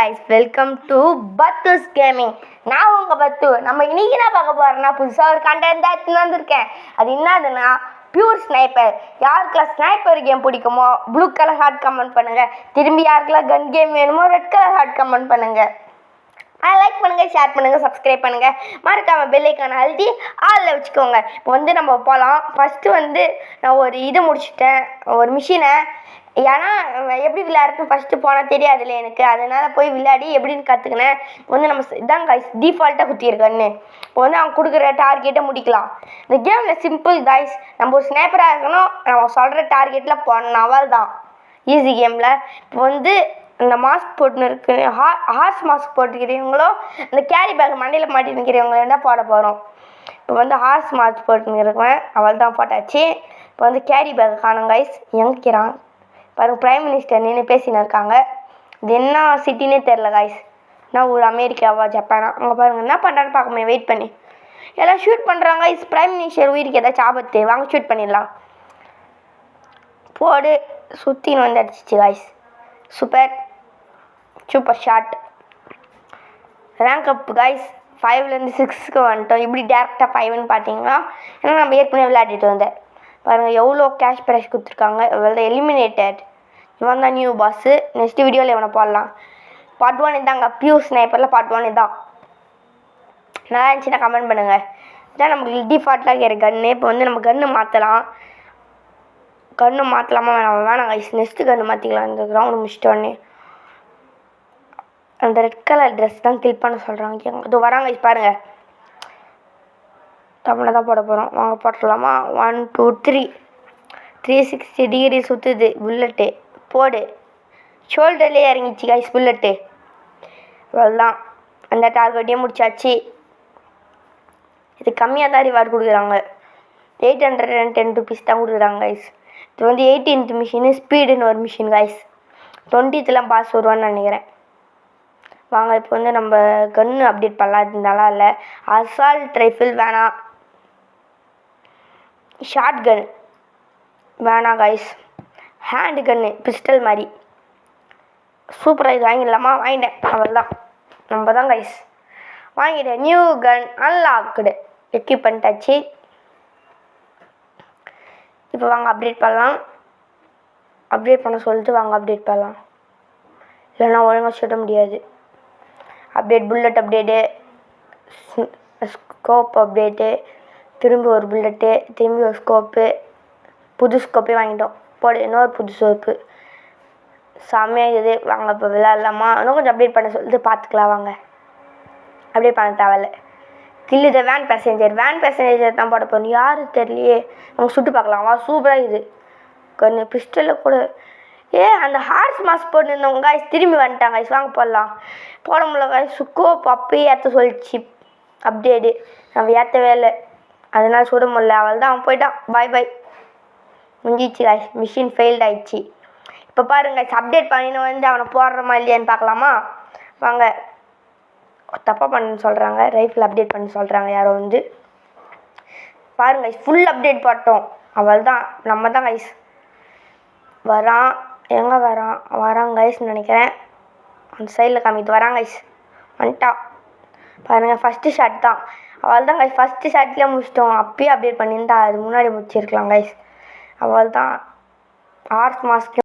Guys, welcome to Pathu's gaming. நான் உங்கள் பத்து. நம்ம இன்னைக்கு என்ன பார்க்க போகிறோன்னா, புதுசாக ஒரு கண்டென்ட் எடுத்துன்னு வந்திருக்கேன். அது என்னதுன்னா, பியூர் ஸ்னைப்பர். யாருக்கெல்லாம் ஸ்னைப்பர் கேம் பிடிக்குமோ ப்ளூ கலர் ஹார்ட் கமெண்ட் பண்ணுங்கள். திரும்பி யாருக்கெல்லாம் கன் கேம் வேணுமோ ரெட் கலர் ஹார்ட் கமெண்ட் பண்ணுங்கள். லைக் பண்ணுங்கள், ஷேர் பண்ணுங்கள், சப்ஸ்கிரைப் பண்ணுங்கள். மறக்காமல் பெல் ஐக்கானை அழுத்தி ஆளில் வச்சுக்கோங்க. இப்போ நம்ம போகலாம். ஃபஸ்ட்டு நான் ஒரு இது முடிச்சுட்டேன், ஒரு மிஷினை. ஏன்னா எப்படி விளையாடுறதுன்னு ஃபஸ்ட்டு போனால் தெரியாதுல்ல எனக்கு. அதனால் போய் விளையாடி எப்படின்னு கற்றுக்கினேன். நம்ம இதான் கைஸ் டிஃபால்ட்டாக குத்தியிருக்கேன்னு. இப்போ அவங்க கொடுக்குற டார்கெட்டை முடிக்கலாம். இந்த கேமில் சிம்பிள் கைஸ். நம்ம ஒரு ஸ்னைப்பராக இருக்கணும், நம்ம சொல்கிற டார்கெட்டில் போடணும், அவள் தான் ஈஸி கேமில். இப்போ இந்த மாஸ்க் போட்டுன்னு இருக்கு, ஹார்ஸ் மாஸ்க் போட்டுக்கிறவங்களோ இந்த கேரி பேக் மண்டையில் மாட்டி நிற்கிறவங்கள தான் போட போகிறோம். இப்போ ஹார்ஸ் மாஸ்க் போட்டுன்னு இருக்கேன், அவள் தான் போட்டாச்சு. இப்போ கேரி பேக் காணும் கைஸ். எங்கிறான் பாருங்க, பிரைம் மினிஸ்டர் நின்று பேசின்னு இருக்காங்க. இது என்ன சிட்டினே தெரில கைஸ். நான் ஒரு அமெரிக்காவா ஜப்பானா அங்கே பாருங்கள் என்ன பண்ணுறான்னு பார்க்கமே. வெயிட் பண்ணி எல்லாம் ஷூட் பண்ணுறாங்க கைஸ். பிரைம் மினிஸ்டர் உயிருக்கு ஏதாச்சும் ஆபத்து, வாங்க ஷூட் பண்ணிடலாம். போடு, சுற்றின்னு வந்து அடிச்சிச்சு guys. Super shot. Rank up guys. 5லேருந்து 6க்கு வந்துட்டோம். இப்படி டேரெக்டாக 5ன்னு பார்த்தீங்கன்னா, ஏன்னா நம்ம ஏற்கனவே விளையாடிட்டு வந்தேன். பாருங்கள் எவ்வளோ கேஷ் ப்ரைஸ் கொடுத்துருக்காங்க. எவ்வளோ எலிமினேட்டட். இவன் தான் நியூ பாஸு. நெக்ஸ்ட் வீடியோவில் இவனை போடலாம். பார்ட் 1 இதாங்க, பியூர் ஸ்னைப்பரில் பார்ட் 1 இதான். நல்லா இருந்துச்சுன்னா கமெண்ட் பண்ணுங்கள். இதான் நமக்கு டிஃபால்ட்டாக இருக்கிற கன்று. இப்போ நம்ம கன்று மாற்றலாம். கன்று மாற்றலாமா வேணாம் கைஸ். நெக்ஸ்ட்டு கன்று மாற்றிக்கலாம். இந்த கிரவுண்டு முடிச்சிட்டோடனே அந்த ரெட் கலர் ட்ரெஸ் தான் கில் பண்ண சொல்கிறாங்க. இது வராங்க கைஸ் பாருங்கள். தமிழை தான் போட போகிறோம், வாங்க போட்டுடலாமா. 1 2 3 360 டிகிரி சுற்றுது புல்லட்டு. போடு, ஷோல்டர்லேயே இறங்கிச்சு கைஸ் புல்லட்டு. அவ்வளோதான், அந்த டார்கெட்டையும் முடிச்சாச்சு. இது கம்மியாக தான் ரிவார்டு கொடுக்குறாங்க. 810 ருபீஸ் தான் கொடுக்குறாங்க கைஸ். இது 18th மிஷினு ஸ்பீடுன்னு ஒரு மிஷின் கைஸ். 20th பாஸ் வருவான்னு நினைக்கிறேன். வாங்க இப்போ நம்ம கன்று அப்டேட் பண்ணலாம். இது நல்லா இல்லை. அசால்ட் ரைஃபிள் வேணாம், ஷார்ட் கன் வேணாம் கைஸ். ஹேண்டு கன்னு பிஸ்டல் மாதிரி சூப்பராக இது வாங்கிடலாமா. வாங்கிட்டேன், அவ்வளோதான். நம்ம தான் கைஸ் வாங்கிட்டேன். நியூ கன் அன்லாக்டு, எக்யூப் பண்ணிட்டாச்சு. இப்போ வாங்க அப்டேட் பண்ணலாம். அப்டேட் பண்ண சொல்லிட்டு வாங்க அப்டேட் பண்ணலாம். இல்லைன்னா ஒழுங்காக சுட முடியாது. Update, bullet update, scope update, திரும்பி ஒரு புல்லட்டு, திரும்பி ஒரு ஸ்கோப்பு. புது ஸ்கோப்பே வாங்கிட்டோம். போடு, இன்னொரு புது ஸ்கோப்பு. செம்மையாக இது. வாங்க இப்போ விளையாடலாமா. இன்னும் கொஞ்சம் அப்டேட் பண்ண சொல்லிட்டு பார்த்துக்கலாம் வாங்க. அப்டேட் பண்ண தேவையில்ல. கில் த வேன் பேசஞ்சர் தான் போட போகணும். யாரு தெரியலையே, அவங்க சுட்டு பார்க்கலாம் வா. சூப்பராக இது கன்று. பிஸ்டலில் கூட அந்த ஹார்ஸ் மாஸ்க் போட்டுருந்தவங்க கைஸ் திரும்பி வந்துட்டாங்க கைஸ். வாங்க போடலாம். போட முடியல கைஸ். ஸ்கோப் அப்பயே ஏற்ற சொல்லிச்சு அப்டேட்டு. நம்ம ஏற்றவே இல்லை, அதனால் சுட முடியல. அவள் தான் அவன் போயிட்டான். பாய் பாய், முடிஞ்சிச்சு கைஸ். மிஷின் ஃபெயில்ட் ஆயிடுச்சு. இப்போ பாருங்க கைஸ், அப்டேட் பண்ணின்னு அவனை போடுறமா இல்லையான்னு பார்க்கலாமா. வாங்க. தப்பாக பண்ணு சொல்கிறாங்க, ரைஃபிள் அப்டேட் பண்ண சொல்கிறாங்க யாரோ பாருங்க கைஸ். ஃபுல் அப்டேட் போட்டோம். அவள் தான், நம்ம தான் கைஸ். வரான், எங்கே வரான் கைஸ்ன்னு நினைக்கிறேன். அந்த சைடில் காமிக்கிட்டு வரான் கைஸ். வந்துட்டான் பாருங்கள். ஃபஸ்ட்டு ஷாட் தான். அவள் தான் கைஸ். ஃபஸ்ட்டு ஷாட்லேயே முடிச்சிட்டோம். அப்பயே அப்டேட் பண்ணியிருந்தா அது முன்னாடி முடிச்சிருக்கலாம் கைஸ். அவள் தான். Hours mask